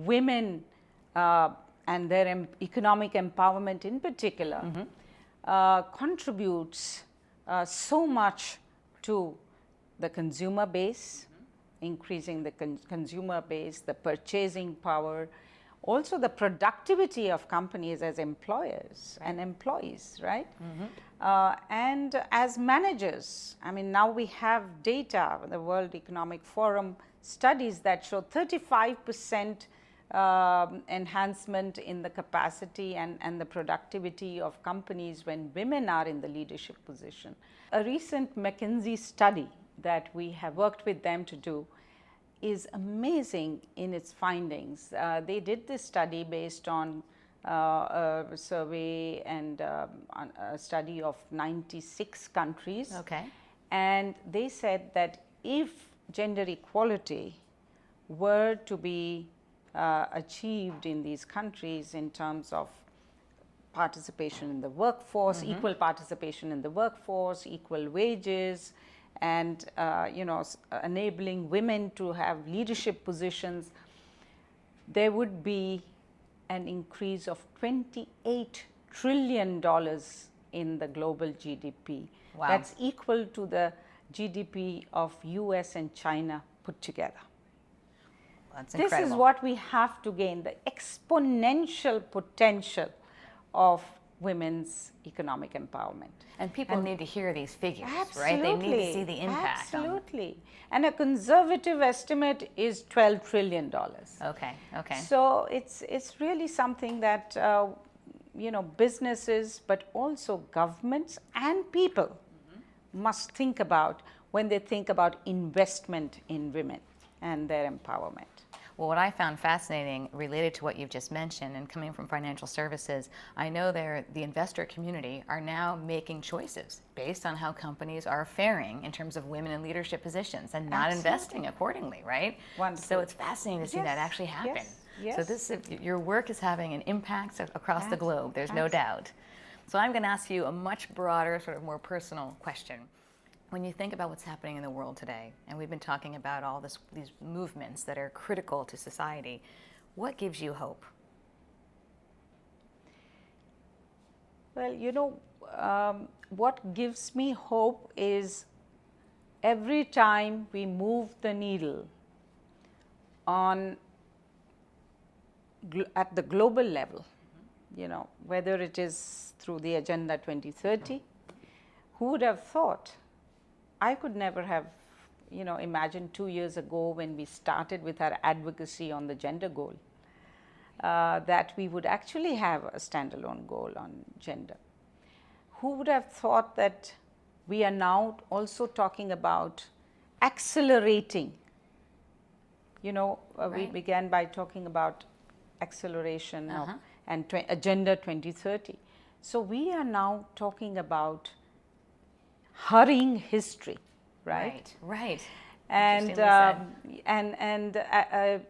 women and their economic empowerment in particular contributes so much to the consumer base, increasing the consumer base, the purchasing power, also the productivity of companies as employers and employees, right? And as managers, I mean, now we have data, the World Economic Forum studies that show 35% enhancement in the capacity and the productivity of companies when women are in the leadership position. A recent McKinsey study that we have worked with them to do is amazing in its findings. They did this study based on a survey and on a study of 96 countries. Okay. And they said that if gender equality were to be achieved in these countries in terms of participation in the workforce, equal participation in the workforce, equal wages, and enabling women to have leadership positions, there would be an increase of $28 trillion in the global GDP. Wow. That's equal to the GDP of US and China put together. That's incredible. This is what we have to gain, the exponential potential of women's economic empowerment. And people need to hear these figures, Absolutely, right? They need to see the impact. Absolutely. And a conservative estimate is $12 trillion. Okay, okay. So it's really something that businesses, but also governments and people must think about when they think about investment in women and their empowerment. Well, what I found fascinating related to what you've just mentioned and coming from financial services, I know the investor community are now making choices based on how companies are faring in terms of women in leadership positions and not investing accordingly, right? Wonderful. So it's fascinating to see that actually happen. Yes. So your work is having an impact across the globe, there's no doubt. So I'm going to ask you a much broader, sort of more personal question. When you think about what's happening in the world today, and we've been talking about all these movements that are critical to society, what gives you hope? Well, what gives me hope is every time we move the needle at the global level, whether it is through the Agenda 2030, who would have thought? I could never have, imagined 2 years ago when we started with our advocacy on the gender goal, that we would actually have a standalone goal on gender. Who would have thought that we are now also talking about accelerating? We began by talking about acceleration and Agenda 2030. So we are now talking about hurrying history, right? Right. And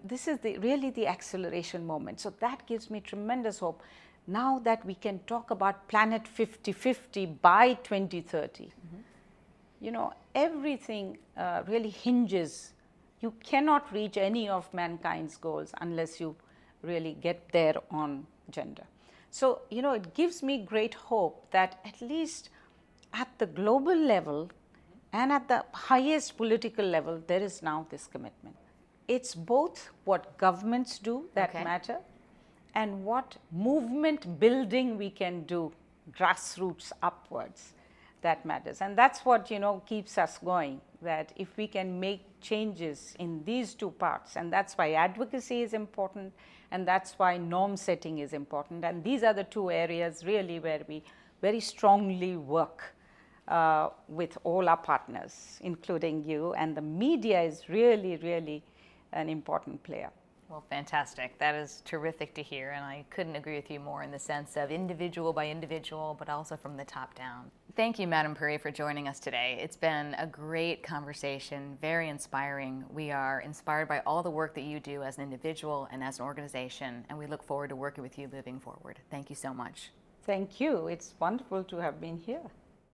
this is really the acceleration moment. So that gives me tremendous hope. Now that we can talk about Planet 50-50 by 2030, everything really hinges. You cannot reach any of mankind's goals unless you really get there on gender. So, it gives me great hope that at least at the global level and at the highest political level, there is now this commitment. It's both what governments do that matter and what movement building we can do grassroots upwards that matters. And that's what, keeps us going, that if we can make changes in these two parts, and that's why advocacy is important, and that's why norm setting is important. And these are the two areas really where we very strongly work with all our partners, including you, and the media is really, really an important player. Well, fantastic. That is terrific to hear, and I couldn't agree with you more in the sense of individual by individual, but also from the top down. Thank you, Madam Puri, for joining us today. It's been a great conversation, very inspiring. We are inspired by all the work that you do as an individual and as an organization, and we look forward to working with you moving forward. Thank you so much. Thank you. It's wonderful to have been here.